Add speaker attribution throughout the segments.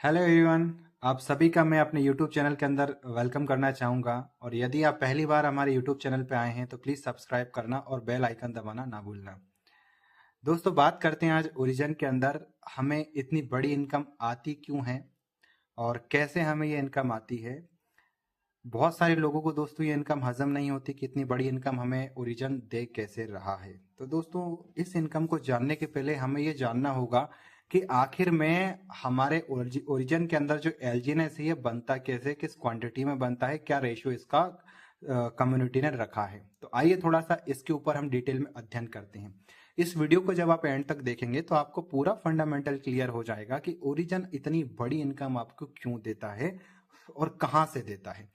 Speaker 1: Hello everyone. आप सभी का मैं अपने यूट्यूब चैनल के अंदर वेलकम करना चाहूँगा। और यदि आप पहली बार हमारे यूट्यूब चैनल पे आए हैं तो प्लीज़ सब्सक्राइब करना और बेल आइकन दबाना ना भूलना। दोस्तों, बात करते हैं आज ओरिजिन के अंदर हमें इतनी बड़ी इनकम आती क्यों है और कैसे हमें ये इनकम आती है। बहुत सारे लोगों को दोस्तों ये इनकम हजम नहीं होती कि इतनी बड़ी इनकम हमें ओरिजिन दे कैसे रहा है। तो दोस्तों, इस इनकम को जानने के पहले हमें ये जानना होगा कि आखिर में हमारे ओरिजिन के अंदर जो एलजीएनएस है ये बनता कैसे, किस क्वांटिटी में बनता है, क्या रेशियो इसका कम्युनिटी ने रखा है। तो आइए थोड़ा सा इसके ऊपर हम डिटेल में अध्ययन करते हैं। इस वीडियो को जब आप एंड तक देखेंगे तो आपको पूरा फंडामेंटल क्लियर हो जाएगा कि ओरिजिन इतनी बड़ी इनकम आपको क्यों देता है और कहां से देता है।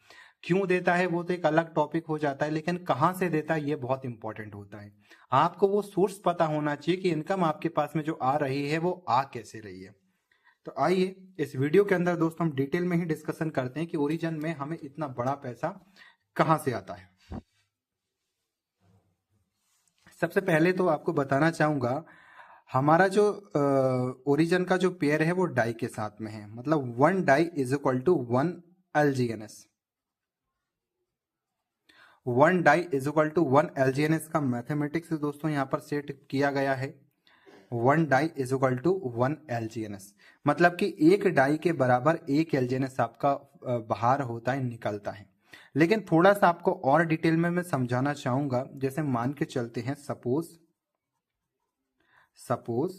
Speaker 1: क्यों देता है वो तो एक अलग टॉपिक हो जाता है, लेकिन कहां से देता है ये बहुत इंपॉर्टेंट होता है। आपको वो सोर्स पता होना चाहिए कि इनकम आपके पास में जो आ रही है वो आ कैसे रही है। तो आइए इस वीडियो के अंदर दोस्तों हम डिटेल में ही डिस्कशन करते हैं कि ओरिजिन में हमें इतना बड़ा पैसा कहां से आता है। सबसे पहले तो आपको बताना चाहूंगा, हमारा जो ओरिजिन का जो पेयर है वो डाई के साथ में है, मतलब 1 die is equal to 1 LGNS। 1 die is equal to 1 LGNS का मैथमेटिक्स दोस्तों यहाँ पर सेट किया गया है। 1 die is equal to 1 LGNS, मतलब कि एक डाई के बराबर एक LGNS आपका बाहर होता है, निकलता है। लेकिन थोड़ा सा आपको और डिटेल में मैं समझाना चाहूंगा। जैसे मान के चलते हैं, सपोज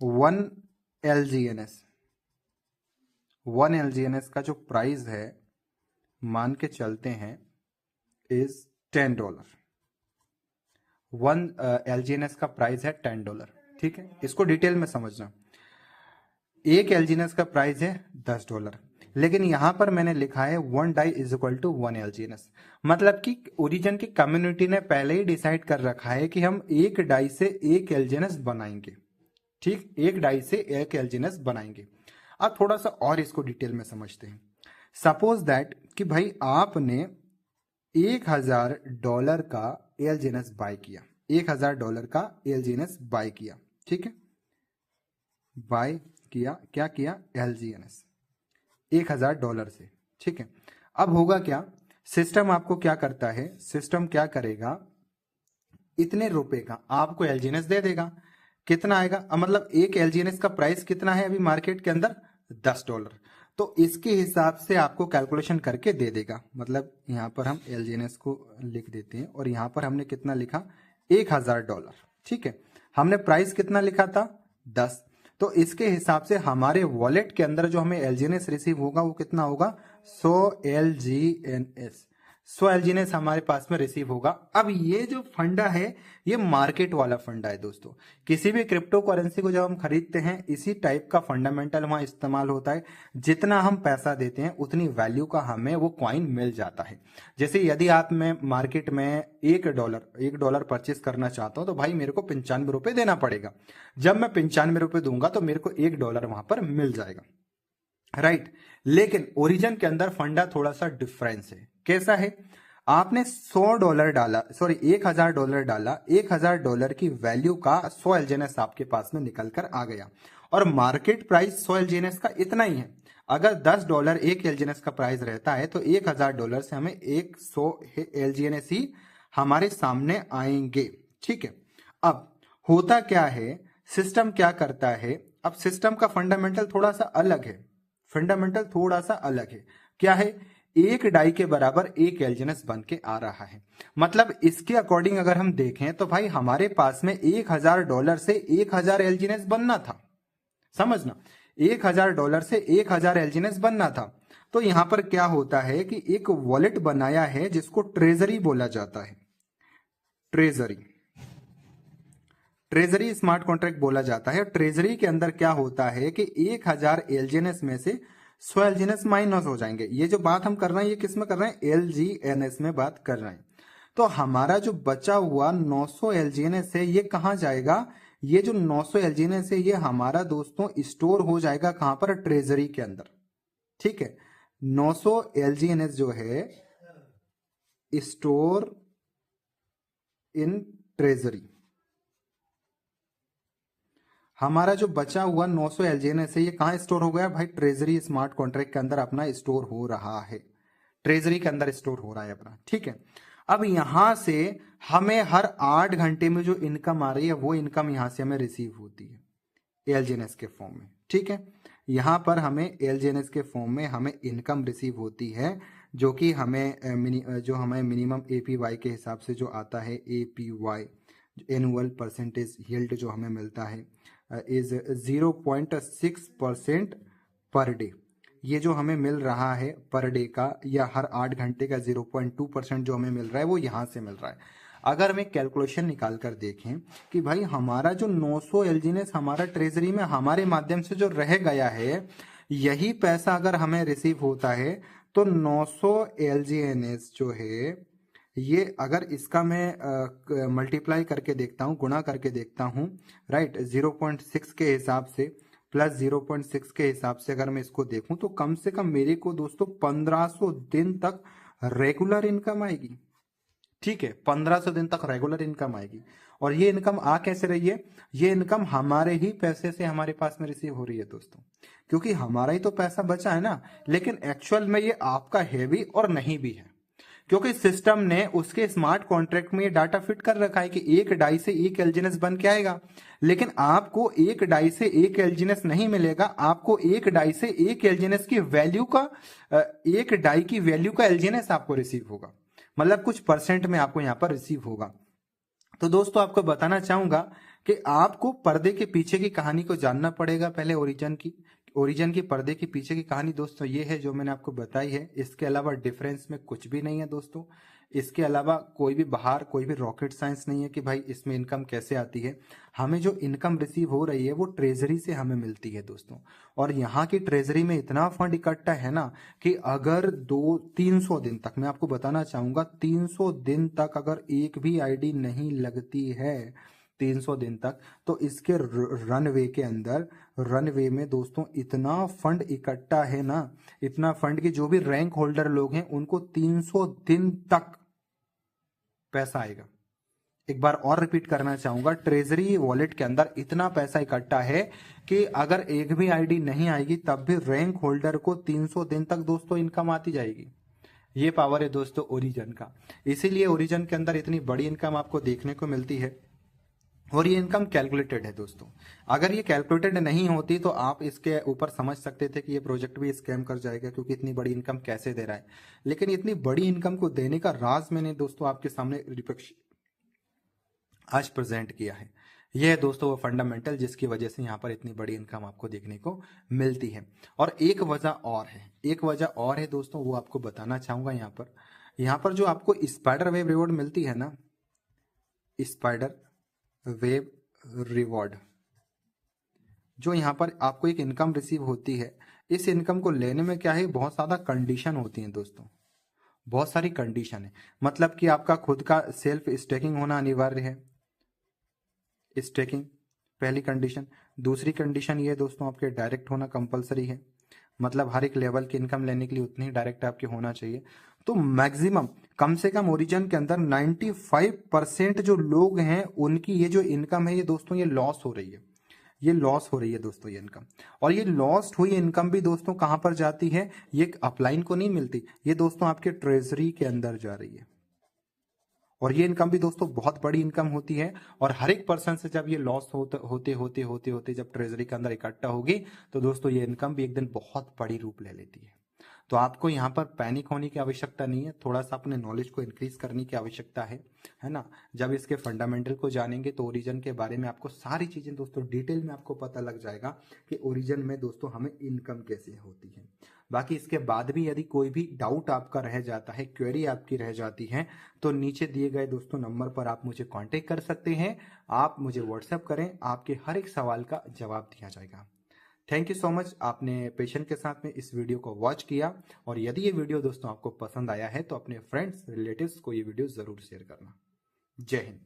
Speaker 1: 1 LGNS, 1 LGNS का जो प्राइस है मान के चलते हैं इज $10। 1 LGNS का प्राइस है $10। ठीक है, इसको डिटेल में समझना। एक LGNS का प्राइस है $10, लेकिन यहां पर मैंने लिखा है 1 die is equal to 1 LGNS। मतलब कि ओरिजिन की कम्युनिटी ने पहले ही डिसाइड कर रखा है कि हम एक डाई से एक LGNS बनाएंगे। ठीक, एक डाई से एक LGNS बनाएंगे। अब थोड़ा सा और इसको डिटेल में समझते हैं। सपोज दैट कि भाई आपने $1000 का LGNS बाय किया, $1000 का LGNS बाय किया। ठीक है, बाय किया, क्या किया, LGNS $1000 से। ठीक है, अब होगा क्या, सिस्टम आपको क्या करता है, सिस्टम क्या करेगा, इतने रुपए का आपको LGNS दे देगा। कितना आएगा, अब मतलब एक LGNS का प्राइस कितना है अभी मार्केट के अंदर, $10। तो इसके हिसाब से आपको कैलकुलेशन करके दे देगा। मतलब यहां पर हम LGNS को लिख देते हैं और यहां पर हमने कितना लिखा, $1000। ठीक है, हमने प्राइस कितना लिखा था, 10। तो इसके हिसाब से हमारे वॉलेट के अंदर जो हमें LGNS रिसीव होगा वो कितना होगा, 100 LGNS। 100 LGNS हमारे पास में रिसीव होगा। अब ये जो फंडा है ये मार्केट वाला फंडा है दोस्तों। किसी भी क्रिप्टो करेंसी को जब हम खरीदते हैं इसी टाइप का फंडामेंटल वहां इस्तेमाल होता है। जितना हम पैसा देते हैं उतनी वैल्यू का हमें वो कॉइन मिल जाता है। जैसे यदि आप में मार्केट में $1 परचेस करना चाहता हूं तो भाई मेरे को ₹95 देना पड़ेगा। जब मैं ₹95 दूंगा तो मेरे को $1 वहां पर मिल जाएगा, राइट। लेकिन ओरिजिन के अंदर फंडा थोड़ा सा डिफरेंस है। कैसा है, आपने $100 डाला, सॉरी $1000 डाला, $1000 की वैल्यू का 100 LGNS आपके पास में निकल कर आ गया और मार्केट प्राइस 100 LGNS का इतना ही है। अगर $10 एक LGNS का प्राइस रहता है तो $1000 से हमें 100 LGNS ही हमारे सामने आएंगे। ठीक है, अब होता क्या है, सिस्टम क्या करता है, अब सिस्टम का फंडामेंटल थोड़ा सा अलग है। फंडामेंटल थोड़ा सा अलग है, क्या है, एक डाई के बराबर एक LGNS बन के आ रहा है। मतलब इसके अकॉर्डिंग अगर हम देखें तो भाई हमारे पास में $1000 से 1000 LGNS बनना था। समझना, $1000 से 1000 LGNS बनना था। तो यहां पर क्या होता है कि एक वॉलेट बनाया है जिसको ट्रेजरी बोला जाता है। ट्रेजरी, ट्रेजरी स्मार्ट कॉन्ट्रैक्ट बोला जाता है। ट्रेजरी के अंदर क्या होता है कि 1000 LGNS में से 100 LGNS माइनस हो जाएंगे। ये जो बात हम कर रहे हैं ये किस में कर रहे हैं, LGNS में बात कर रहे हैं। तो हमारा जो बचा हुआ 900 LGNS है ये कहां जाएगा, ये जो 900 LGNS है ये हमारा दोस्तों स्टोर हो जाएगा कहां पर, ट्रेजरी के अंदर। ठीक है, 900 LGNS जो है स्टोर इन ट्रेजरी। हमारा जो बचा हुआ 900 एलजीएनएस है ये कहाँ स्टोर हो गया भाई? ट्रेजरी स्मार्ट कॉन्ट्रैक्ट के अंदर अपना स्टोर हो रहा है, ट्रेजरी के अंदर स्टोर हो रहा है अपना, ठीक है। अब यहां से हमें हर 8 घंटे में जो इनकम आ रही है वो इनकम यहां से हमें रिसीव होती है एलजीएनएस के फॉर्म में, ठीक है। यहां पर हमें एलजीएनएस के फॉर्म में हमें इनकम रिसीव होती है, जो कि जो हमें मिनिमम एपीवाई के हिसाब से जो आता है, एपीवाई एनुअल परसेंटेज यील्ड जो हमें मिलता है इज 0.6% पर डे। ये जो हमें मिल रहा है पर डे का या हर 8 घंटे का 0.2% जो हमें मिल रहा है वो यहां से मिल रहा है। अगर हम एक कैलकुलेशन निकाल कर देखें कि भाई हमारा जो 900 एलजीएनएस हमारा ट्रेजरी में हमारे माध्यम से जो रह गया है, यही पैसा अगर हमें रिसीव होता है तो 900 एलजीएनएस जो है ये अगर इसका मैं मल्टीप्लाई करके देखता हूँ, गुणा करके देखता हूँ, राइट, 0.6 के हिसाब से प्लस 0.6 के हिसाब से अगर मैं इसको देखूं तो कम से कम मेरे को दोस्तों 1500 दिन तक रेगुलर इनकम आएगी, ठीक है। 1500 दिन तक रेगुलर इनकम आएगी। और ये इनकम आ कैसे रही है? ये इनकम हमारे ही पैसे से हमारे पास में रिसीव हो रही है दोस्तों, क्योंकि हमारा ही तो पैसा बचा है ना। लेकिन एक्चुअल में ये आपका है भी और नहीं भी है, क्योंकि सिस्टम ने उसके स्मार्ट कॉन्ट्रैक्ट में ये डाटा फिट कर रखा है कि एक डाई से एक एलजीएनएस बन के आएगा। लेकिन आपको एक डाई से एक एलजीएनएस नहीं मिलेगा, आपको एक डाई से एक एलजीएनएस की वैल्यू का एक डाई की वैल्यू का एलजीएनएस आपको रिसीव होगा, मतलब कुछ परसेंट में आपको यहां पर रिसीव होगा। तो दोस्तों आपको बताना चाहूंगा कि आपको पर्दे के पीछे की कहानी को जानना पड़ेगा पहले, ओरिजिन की पर्दे के पीछे की कहानी दोस्तों ये है जो मैंने आपको बताई है। इसके अलावा डिफरेंस में कुछ भी नहीं है दोस्तों। इसके अलावा कोई भी बाहर कोई भी रॉकेट साइंस नहीं है कि भाई इसमें इनकम कैसे आती है। हमें जो इनकम रिसीव हो रही है वो ट्रेजरी से हमें मिलती है दोस्तों। और यहाँ की ट्रेजरी में इतना फंड इकट्ठा है ना कि अगर 300 दिन तक, मैं आपको बताना चाहूंगा 300 दिन तक अगर एक भी आईडी नहीं लगती है 300 दिन तक, तो इसके रनवे के अंदर, रनवे में दोस्तों इतना फंड इकट्ठा है ना, इतना फंड कि जो भी रैंक होल्डर लोग हैं उनको 300 दिन तक पैसा आएगा। एक बार और रिपीट करना चाहूंगा, ट्रेजरी वॉलेट के अंदर इतना पैसा इकट्ठा है कि अगर एक भी आईडी नहीं आएगी तब भी रैंक होल्डर को 300 दिन तक दोस्तों इनकम आती जाएगी। ये पावर है दोस्तों ओरिजिन का, इसीलिए ओरिजिन के अंदर इतनी बड़ी इनकम आपको देखने को मिलती है। और ये इनकम कैलकुलेटेड है दोस्तों। अगर ये कैलकुलेटेड नहीं होती तो आप इसके ऊपर समझ सकते थे कि ये प्रोजेक्ट भी स्कैम कर जाएगा, क्योंकि इतनी बड़ी इनकम कैसे दे रहा है। लेकिन इतनी बड़ी इनकम को देने का राज मैंने दोस्तों आपके सामने आज प्रेजेंट किया है। यह है दोस्तों वो फंडामेंटल जिसकी वजह से यहाँ पर इतनी बड़ी इनकम आपको देखने को मिलती है। और एक वजह और है, एक वजह और है दोस्तों, वो आपको बताना चाहूंगा। यहाँ पर जो आपको स्पाइडर वेव रिवॉर्ड मिलती है ना, स्पाइडर वेब रिवॉर्ड, जो यहाँ पर आपको एक इनकम रिसीव होती है, इस इनकम को लेने में क्या है, बहुत ज्यादा कंडीशन होती हैं दोस्तों, बहुत सारी कंडीशन है। मतलब कि आपका खुद का सेल्फ स्टेकिंग होना अनिवार्य है, स्टेकिंग पहली कंडीशन। दूसरी कंडीशन ये दोस्तों आपके डायरेक्ट होना कंपलसरी है, मतलब हर एक लेवल की इनकम लेने के लिए उतनी ही डायरेक्ट आपके होना चाहिए। तो मैक्सिमम कम से कम ओरिजिन के अंदर 95% जो लोग हैं उनकी ये जो इनकम है ये दोस्तों ये लॉस हो रही है, ये लॉस हो रही है दोस्तों ये इनकम। और ये लॉस हुई इनकम भी दोस्तों कहां पर जाती है, ये अपलाइन को नहीं मिलती, ये दोस्तों आपके ट्रेजरी के अंदर जा रही है। और ये इनकम भी दोस्तों बहुत बड़ी इनकम होती है। और हर एक पर्सन से जब ये लॉस होते होते जब ट्रेजरी के अंदर इकट्ठा होगी तो दोस्तों ये इनकम भी एक दिन बहुत बड़ी रूप ले लेती है। तो आपको यहाँ पर पैनिक होने की आवश्यकता नहीं है, थोड़ा सा अपने नॉलेज को इंक्रीज करने की आवश्यकता है ना। जब इसके फंडामेंटल को जानेंगे तो ओरिजिन के बारे में आपको सारी चीजें दोस्तों डिटेल में आपको पता लग जाएगा कि ओरिजिन में दोस्तों हमें इनकम कैसे होती है। बाकी इसके बाद भी यदि कोई भी डाउट आपका रह जाता है, क्वेरी आपकी रह जाती है, तो नीचे दिए गए दोस्तों नंबर पर आप मुझे कांटेक्ट कर सकते हैं, आप मुझे व्हाट्सएप करें, आपके हर एक सवाल का जवाब दिया जाएगा। थैंक यू सो मच, आपने पेशेंस के साथ में इस वीडियो को वॉच किया। और यदि ये वीडियो दोस्तों आपको पसंद आया है तो अपने फ्रेंड्स रिलेटिव्स को ये वीडियो जरूर शेयर करना। जय हिंद।